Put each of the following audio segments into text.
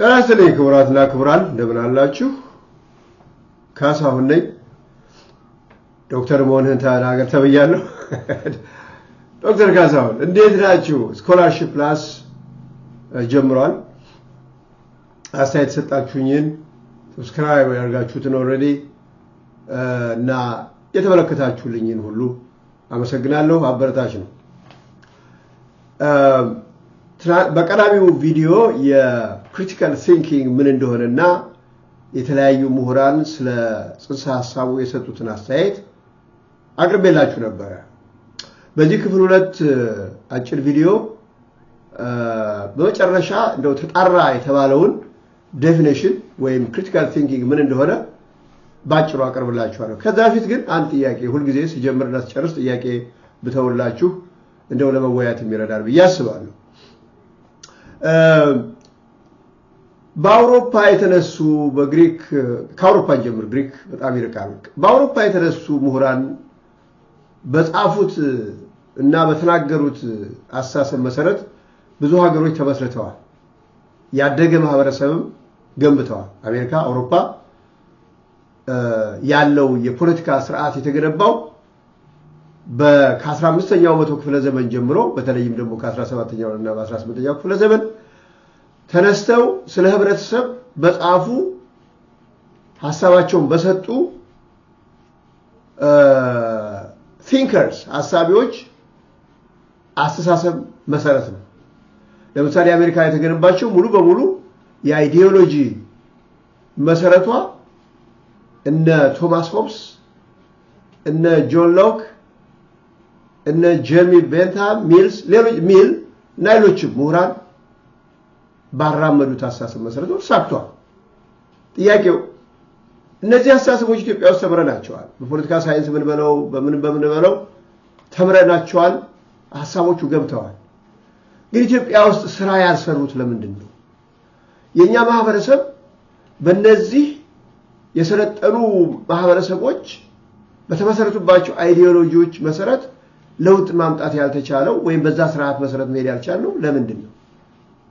ተራስልኝ ክቡራትና ክቡራን እንደምን አላችሁ ካሳሁን ነኝ ዶክተር ሞንህን ተናገር ተብያለሁ ዶክተር ካሳሁን እንዴት ናችሁ ስኮላርሺፕ ፕላስ ጀምሯል አስተያየት ሰጣችሁኝን ሰብስክራይብ ያርጋችሁትን ኦሬዲ እና የተመለከታችሁልኝን ሁሉ አመሰግናለሁ አበረታች ነው በቀዳሚው ቪዲዮ የክሪቲካል ቲንኪንግ ምን እንደሆነና የተለያዩ ምሁራን ስለ ጽንሰ ሐሳቡ የሰጡትን አስተያየት አቅርቤላችሁ ነበር በዚህ ክፍል 2 አጭር ቪዲዮ በመጨረሻ እንደው ተጣራ የተባለውን ዴፊኒሽን ወይም ክሪቲካል ቲንኪንግ ምን እንደሆነ ባጭሩ አቀርብላችኋለሁ ከዛ በፊት ግን አንድ ጥያቄ ሁሉ ጊዜ ሲጀምርና ሲጨርስ ጥያቄ ብተውላችሁ እንደው ለመወያየት የሚረዳል በያስባለሁ በአውሮፓ የተነሱ በግሪክ ከአውሮፓ ጀምር ግሪክ በጣም ይርቃል በአውሮፓ የተነሱ ምሁራን በጻፉት እና በተናገሩት አሳሰብ መሰረት ብዙ ሀገሮች ተመስርተዋል ያደገ ማህበረሰብም ገንብተዋል አሜሪካ አውሮፓ ያለው የፖለቲካ ስርዓት የተገነባው ከ15ኛው መቶ ክፍለ ዘመን ጀምሮ በተለይም ደግሞ ከ17ኛው እና 18ኛው ክፍለ ዘመን ተነስተው ስለ ህብረተሰብ በጻፉ ሐሳባቸውን በሰጡ thinkers ሐሳቢዎች አስተሳሰብ መሰረት ነው ለምሳሌ አሜሪካ የተገነባቸው ሙሉ በሙሉ የአይዲዮሎጂ መሰረቷ እነ ቶማስ ሆብስ እነ ጆን ሎክ እነ ጀርሚ ቤንታም ሚልስ ሚል ናይሎች ምሁራን ባራመዱት አስተሳሰብ መሰረት ተሳክቷል ጥያቄው እነዚህ አስተሳሰቦች ኢትዮጵያ ውስጥ ተምረናቸዋል በፖለቲካ ሳይንስ ምን በለው ተምረናቸዋል ሐሳቦቹ ገብተዋል ግን ኢትዮጵያ ውስጥ ስራ ያልሰሩት ለምንድን ነው የኛ ማህበረሰብ በእነዚህ የሰለጠኑ ማህበረሰቦች በተመሰረቱባቸው አይዲዮሎጂዎች መሰረት ለውጥ ማምጣት ያልተቻለው ወይም በዛ ስርዓት መሰረት መሄድ ያልቻለው ለምንድን ነው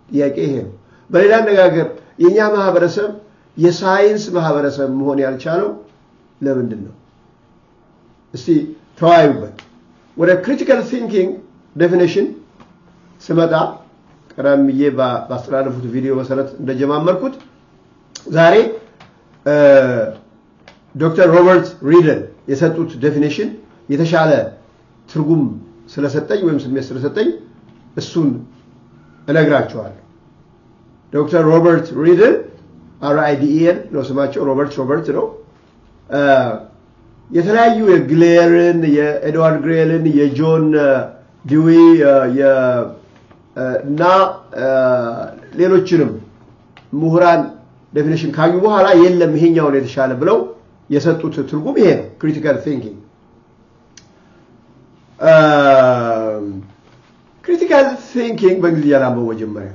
ጥያቄ ይሄ ነው በሌላ አነጋገር የኛ ማህበረሰብ የሳይንስ ማህበረሰብ መሆን ያልቻለው ለምንድን ነው እስቲ ተወያዩበት ወደ ክሪቲካል ቲንኪንግ ዴፊኒሽን ስመጣ ቀደምዬ ባስተላለፉት ቪዲዮ መሰረት እንደጀማመርኩት ዛሬ ዶክተር ሮበርት ሪደን የሰጡት ዴፊኒሽን የተሻለ ትርጉም ስለሰጠኝ ወይም ስሜት ስለሰጠኝ እሱን እነግራችኋለሁ ዶክተር ሮበርት ሪደን RIDEN ነው ስማቸው ሮበርት ነው የተለያዩ የግሌርን የኤድዋርድ ግሬልን የጆን ዲዊ እና ሌሎችንም ምሁራን ዴፊኒሽን ካዩ በኋላ የለም ይሄኛው ነው የተሻለ ብለው የሰጡት ትርጉም ይሄ ነው ክሪቲካል ቲንኪንግ critical thinking በእንግሊዝኛ ላምበው መጀመሪያ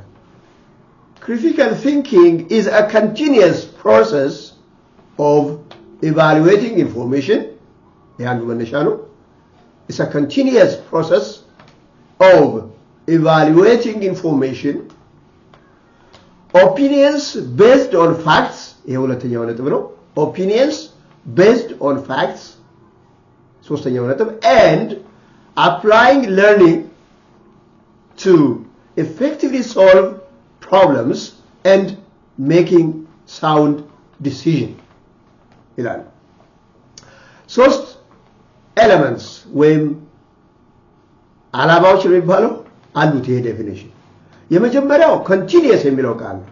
critical thinking is a continuous process of evaluating information ያንዱ መነሻ ነው it's a continuous process of evaluating information opinions based on facts ይሄ ሁለተኛው ነጥብ ነው opinions based on facts ሶስተኛው ነጥብ and applying learning to effectively solve problems and making sound decision ይላል ሶስት elements ወይም አላባዎች የሚባለው አሉት ይሄ ዴፊኒሽን የመጀመሪያው continuous የሚለው ቃል ነው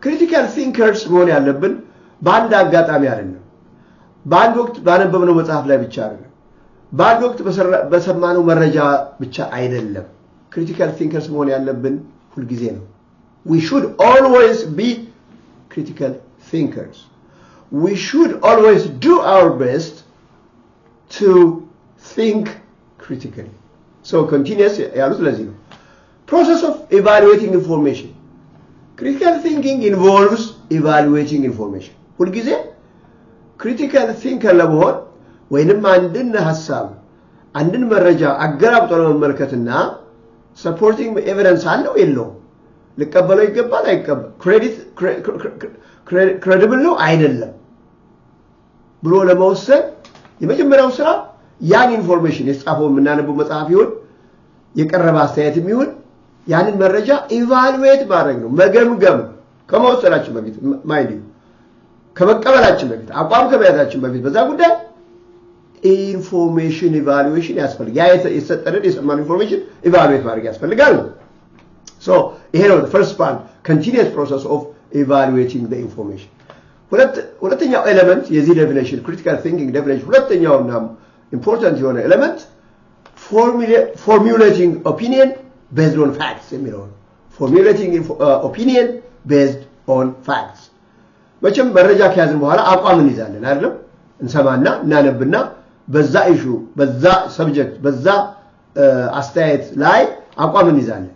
critical thinkers መሆን ያለብን በአንድ አጋጣሚ አይደለም በአንድ ወቅት ባነበብነው መጽሐፍ ላይ ብቻ አይደለም በአንድ ወቅት በሰማነው መረጃ ብቻ አይደለም critical thinkers መሆን ያለብን ሁሉ ጊዜ ነው we should always be critical thinkers we should always do our best to think critically so continuous ያሉት ለዚህ ነው process of evaluating information critical thinking involves evaluating information ሁሉ ጊዜ critical thinker ለመሆን ወይንም አንድን ሐሳብ አንድን መረጃ አገራብጦ ለመመልከትና supporting evidence አለው የለው ልቀበለው ይገባል አይቀበል ክሬዲብል ነው አይደለም ብሎ ለመወሰን የመጀመሪያው ስራ ያን ኢንፎርሜሽን የጻፈው ምናነበው መጽሐፍ ይሁን የቀረበ አስተያየትም ይሁን ያንን መረጃ ኢቫሉዌት ማድረግ ነው መገምገም ከመወሰናችን በፊት ማይንድ ከመቀበላችን በፊት አቋም ከመያዛችን በፊት በዛ ጉዳይ ኢንፎርሜሽን ኢቫሉዌሽን ያስፈልጋል የሰጠንን የሰማን ኢንፎርሜሽን ኢቫሉዌት ማድረግ ያስፈልጋል so here is the first part continuous process of evaluating the information ሁለተኛው ኤሌመንት የዚህ ዴፊኒሽን critical thinking definition ሁለተኛውና important የሆነ ኤሌመንት formulating opinion based on facts የሚለው formulating opinion based on facts መቼም መረጃ ከያዝን በኋላ አቋም እንይዛለን አይደል እንሰማና እናነብና በዛ ኢሹ በዛ ሰብጀክት በዛ አስተያየት ላይ አቋም እንይዛለን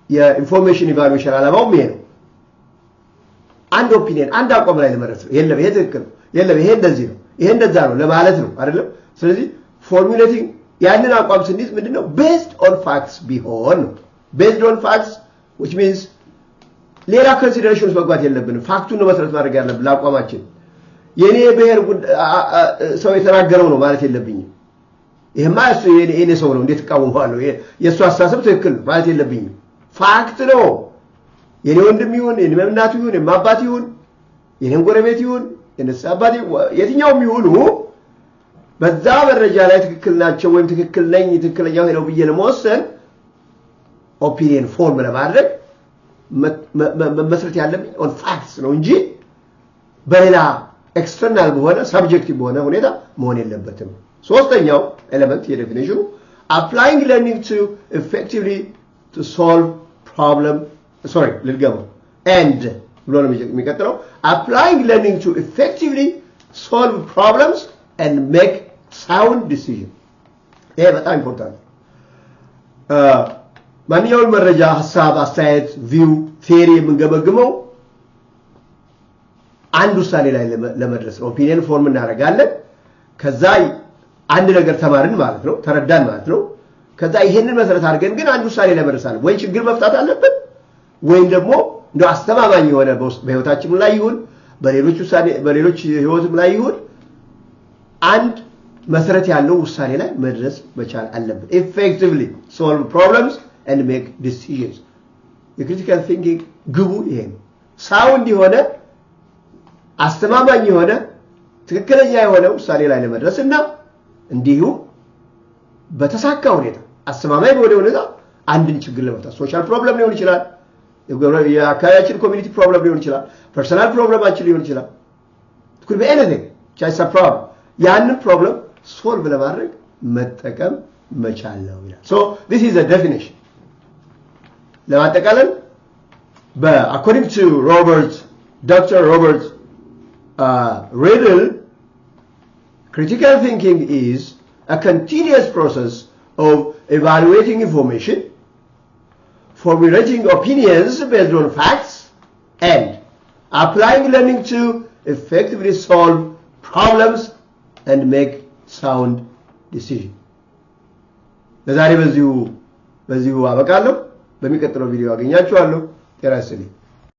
የኢንፎርሜሽን ኢቫሉዌሽን አላማው ይሄ ነው አንድ ኦፒኒየን አንድ አቋም ላይ ለመድረስ ነው የለም ይሄ ትክክል የለም ይሄ እንደዚህ ነው ይሄ እንደዛ ነው ለማለት ነው አይደል ስለዚህ ፎርሙሌቲንግ ያንን አቋም ስንይዝ ምንድነው based on facts ቢሆን based on facts which means ሌላ ኮንሲደሬሽንስ መግባት የለብንም ፋክቱን ነው መሰረት ማድረግ ያለብን ለአቋማችን የኔ ብሔር ሰው የተናገረው ነው ማለት የለብኝም ይሄማ እሱ የኔ ሰው ነው እንዴት ተቃወማለሁ የሱ አስተሳሰብ ትክክል ማለት የለብኝም ፋክት ነው የኔ ወንድም ይሁን የኔ እናቱ ይሁን የማባት ይሁን የኔን ጎረቤት ይሁን የነሱ አባት የትኛውም ይሁኑ በዛ መረጃ ላይ ትክክል ናቸው ወይም ትክክል ነኝ ትክክለኛው ነው ብዬ ለመወሰን ኦፒኒየን ፎርም ለማድረግ መስረት ያለብኝ on facts ነው እንጂ በሌላ ኤክስተርናል በሆነ ሰብጀክቲቭ በሆነ ሁኔታ መሆን የለበትም ሶስተኛው ኤሌመንት የዴፊኒሽኑ applying learning to effectively to solve problem ልልገመው and ብሎ ነው የሚቀጥለው applying learning to effectively solve problems and make sound decision ይሄ በጣም ኢምፖርታንት ማንኛውም መረጃ ሐሳብ አስተያየት ቪው ቲዮሪ የምንገመግመው አንድ ውሳኔ ላይ ለመድረስ ነው ኦፒኒየን ፎርም እናደርጋለን ከዛ አንድ ነገር ተማርን ማለት ነው ተረዳን ማለት ነው ከዛ ይሄንን መሰረት አድርገን ግን አንድ ውሳኔ ላይ መድረሳለን ወይ ችግር መፍታት አለብን ወይ ደግሞ እንደው አስተማማኝ የሆነ በህይወታችን ላይ ይሁን በሌሎች ህይወትም ላይ ይሁን አንድ መሰረት ያለው ውሳኔ ላይ መድረስ መቻል አለብን effectively solve problems and make decisions the critical thinking ግቡ ይሄ ሳውንድ የሆነ አስተማማኝ የሆነ ትክክለኛ የሆነ ውሳኔ ላይ ለመድረስና እንዲሁ በተሳካ ሁኔታ አስተማማኝ በሆነ ሁኔታ አንድን ችግር ለመፍታት ሶሻል ፕሮብለም ሊሆን ይችላል የአካባቢያችን ኮሚኒቲ ፕሮብለም ሊሆን ይችላል ፐርሰናል ፕሮብለማችን ሊሆን ይችላል could be anything just a problem ያንን ፕሮብለም ሶልቭ ለማድረግ መጠቀም መቻል ነው ይላል so this is a definition ለማጠቃለል according to Dr. Robert Riddle critical thinking is a continuous process of evaluating information formulating opinions based on facts and applying learning to effectively solve problems and make sound decision ለዛሬ በዚሁ አበቃለሁ በሚቀጥለው ቪዲዮ አገኛችኋለሁ ጤና ይስጥልኝ